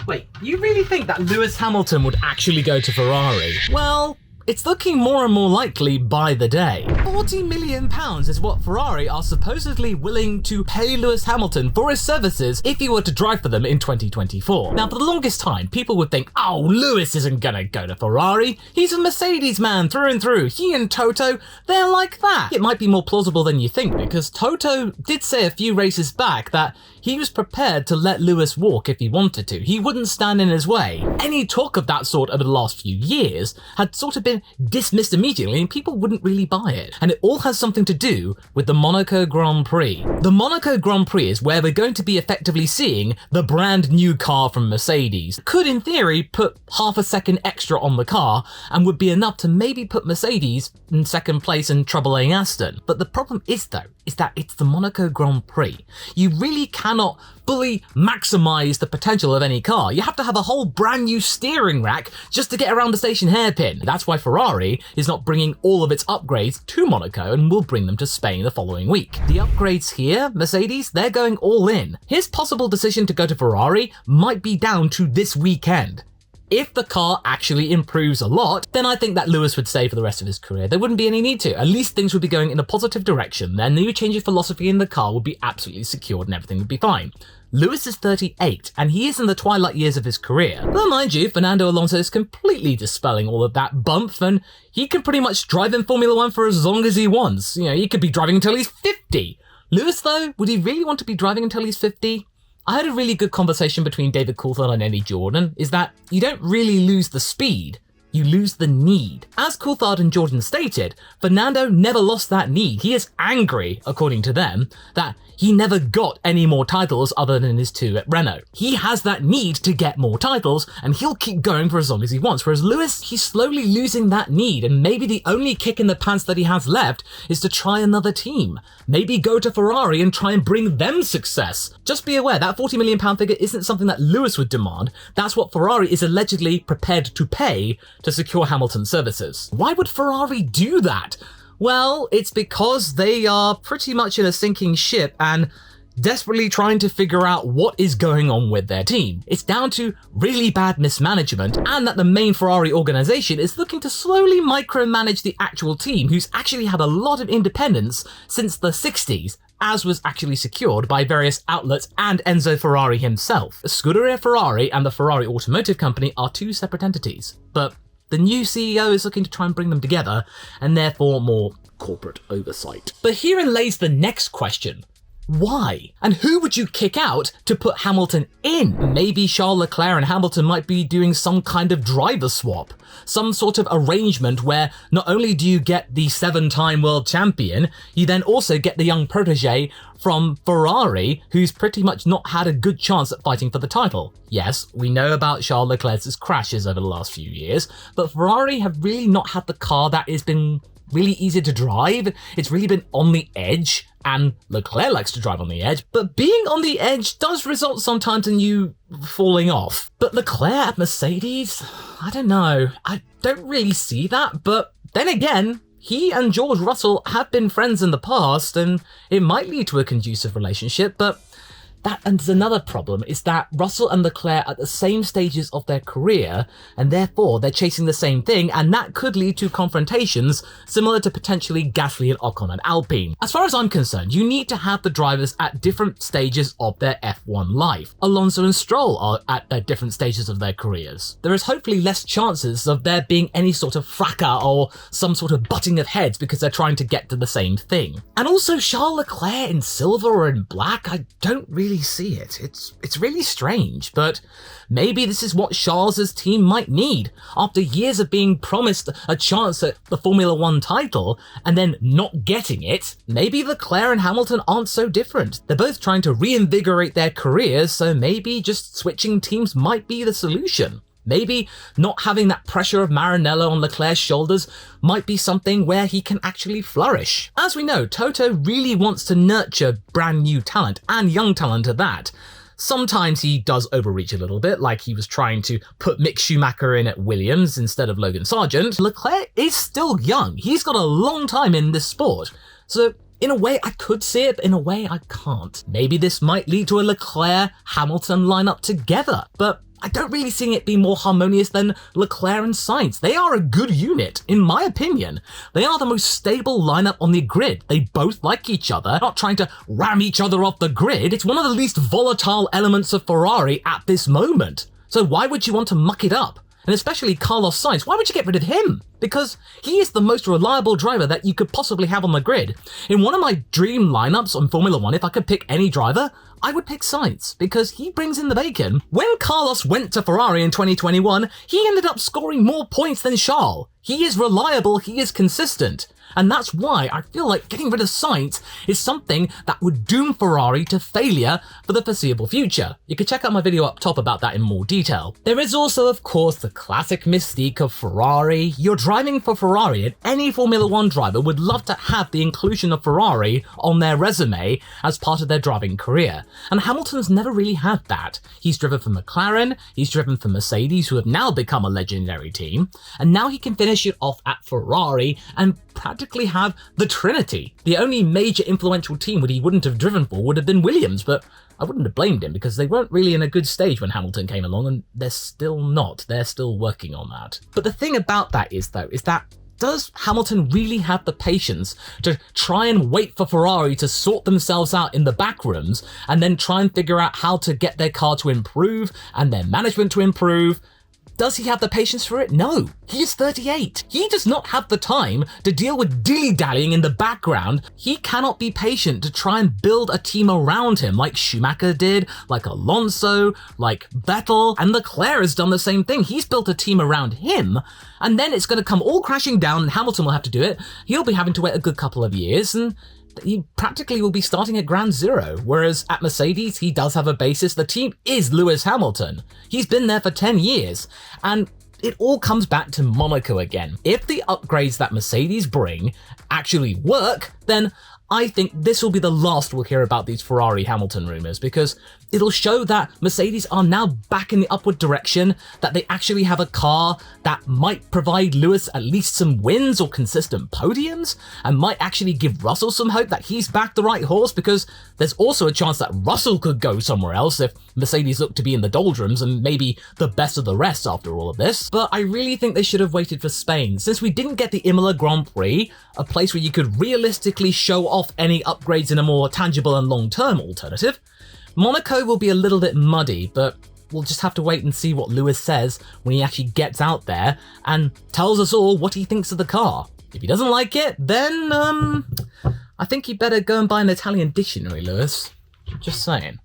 Wait, you really think that Lewis Hamilton would actually go to Ferrari? Well, it's looking more and more likely by the day. £40 million is what Ferrari are supposedly willing to pay Lewis Hamilton for his services if he were to drive for them in 2024. Now, for the longest time, people would think, oh, Lewis isn't gonna go to Ferrari. He's a Mercedes man through and through. He and Toto, they're like that. It might be more plausible than you think, because Toto did say a few races back that he was prepared to let Lewis walk if he wanted to. He wouldn't stand in his way. Any talk of that sort over the last few years had sort of been dismissed immediately and people wouldn't really buy it. And it all has something to do with the Monaco Grand Prix. The Monaco Grand Prix is where we're going to be effectively seeing the brand new car from Mercedes. Could in theory put half a second extra on the car and would be enough to maybe put Mercedes in second place and troubling Aston. But the problem is though, is that it's the Monaco Grand Prix. You really cannot fully maximize the potential of any car. You have to have a whole brand new steering rack just to get around the station hairpin. That's why Ferrari is not bringing all of its upgrades to Monaco and will bring them to Spain the following week. The upgrades here, Mercedes, they're going all in. His possible decision to go to Ferrari might be down to this weekend. If the car actually improves a lot, then I think that Lewis would stay for the rest of his career. There wouldn't be any need to. At least things would be going in a positive direction. Their new change of philosophy in the car would be absolutely secured and everything would be fine. Lewis is 38 and he is in the twilight years of his career. But mind you, Fernando Alonso is completely dispelling all of that bump and he can pretty much drive in Formula 1 for as long as he wants. You know, he could be driving until he's 50. Lewis though, would he really want to be driving until he's 50? I had a really good conversation between David Coulthard and Eddie Jordan, is that you don't really lose the speed, you lose the need. As Coulthard and Jordan stated, Fernando never lost that need. He is angry, according to them, that he never got any more titles other than his 2 at Renault. He has that need to get more titles and he'll keep going for as long as he wants. Whereas Lewis, he's slowly losing that need and maybe the only kick in the pants that he has left is to try another team. Maybe go to Ferrari and try and bring them success. Just be aware that £40 million figure isn't something that Lewis would demand. That's what Ferrari is allegedly prepared to pay to secure Hamilton's services. Why would Ferrari do that? Well, it's because they are pretty much in a sinking ship and desperately trying to figure out what is going on with their team. It's down to really bad mismanagement and that the main Ferrari organization is looking to slowly micromanage the actual team, who's actually had a lot of independence since the 60s, as was actually secured by various outlets and Enzo Ferrari himself. Scuderia Ferrari and the Ferrari Automotive Company are 2 separate entities, but the new CEO is looking to try and bring them together, and therefore more corporate oversight. But herein lays the next question. Why? And who would you kick out to put Hamilton in? Maybe Charles Leclerc and Hamilton might be doing some kind of driver swap. Some sort of arrangement where not only do you get the 7-time world champion, you then also get the young protege from Ferrari, who's pretty much not had a good chance at fighting for the title. Yes, we know about Charles Leclerc's crashes over the last few years, but Ferrari have really not had the car that has been really easy to drive. It's really been on the edge, and Leclerc likes to drive on the edge, but being on the edge does result sometimes in you falling off. But Leclerc at Mercedes? I don't know. I don't really see that, but then again, he and George Russell have been friends in the past, and it might lead to a conducive relationship, but and there's another problem, is that Russell and Leclerc are at the same stages of their career, and therefore they're chasing the same thing, and that could lead to confrontations similar to potentially Gasly and Ocon and Alpine. As far as I'm concerned, you need to have the drivers at different stages of their F1 life. Alonso and Stroll are at their different stages of their careers. There is hopefully less chances of there being any sort of fracas or some sort of butting of heads because they're trying to get to the same thing. And also Charles Leclerc in silver or in black, I don't really see it. It's really strange, but maybe this is what Charles's team might need. After years of being promised a chance at the Formula 1 title and then not getting it, maybe Leclerc and Hamilton aren't so different. They're both trying to reinvigorate their careers, so maybe just switching teams might be the solution. Maybe not having that pressure of Maranello on Leclerc's shoulders might be something where he can actually flourish. As we know, Toto really wants to nurture brand new talent, and young talent at that. Sometimes he does overreach a little bit, like he was trying to put Mick Schumacher in at Williams instead of Logan Sargent. Leclerc is still young. He's got a long time in this sport. So in a way, I could see it, but in a way, I can't. Maybe this might lead to a Leclerc-Hamilton lineup together, but I don't really see it being more harmonious than Leclerc and Sainz. They are a good unit, in my opinion. They are the most stable lineup on the grid. They both like each other, not trying to ram each other off the grid. It's one of the least volatile elements of Ferrari at this moment. So why would you want to muck it up? And especially Carlos Sainz, why would you get rid of him? Because he is the most reliable driver that you could possibly have on the grid. In one of my dream lineups on Formula 1, if I could pick any driver, I would pick Sainz, because he brings in the bacon. When Carlos went to Ferrari in 2021, he ended up scoring more points than Charles. He is reliable, he is consistent. And that's why I feel like getting rid of Sainz is something that would doom Ferrari to failure for the foreseeable future. You can check out my video up top about that in more detail. There is also, of course, the classic mystique of Ferrari. You're driving for Ferrari, and any Formula 1 driver would love to have the inclusion of Ferrari on their resume as part of their driving career. And Hamilton's never really had that. He's driven for McLaren, he's driven for Mercedes, who have now become a legendary team, and now he can finish it off at Ferrari and practically have the Trinity. The only major influential team that he wouldn't have driven for would have been Williams, but I wouldn't have blamed him because they weren't really in a good stage when Hamilton came along, and they're still not. They're still working on that. But the thing about that is that does Hamilton really have the patience to try and wait for Ferrari to sort themselves out in the back rooms and then try and figure out how to get their car to improve and their management to improve? Does he have the patience for it? No. He is 38. He does not have the time to deal with dilly-dallying in the background. He cannot be patient to try and build a team around him like Schumacher did, like Alonso, like Vettel, and Leclerc has done the same thing. He's built a team around him, and then it's going to come all crashing down and Hamilton will have to do it. He'll be having to wait a good couple of years, and he practically will be starting at ground zero, whereas at Mercedes, he does have a basis. The team is Lewis Hamilton. He's been there for 10 years, and it all comes back to Monaco again. If the upgrades that Mercedes bring actually work, then I think this will be the last we'll hear about these Ferrari Hamilton rumors, because it'll show that Mercedes are now back in the upward direction, that they actually have a car that might provide Lewis at least some wins or consistent podiums, and might actually give Russell some hope that he's back the right horse, because there's also a chance that Russell could go somewhere else if Mercedes look to be in the doldrums and maybe the best of the rest after all of this. But I really think they should have waited for Spain, since we didn't get the Imola Grand Prix, a place where you could realistically show off any upgrades in a more tangible and long-term alternative. Monaco will be a little bit muddy, but we'll just have to wait and see what Lewis says when he actually gets out there and tells us all what he thinks of the car. If he doesn't like it, then I think you better go and buy an Italian dictionary, Lewis. Just saying.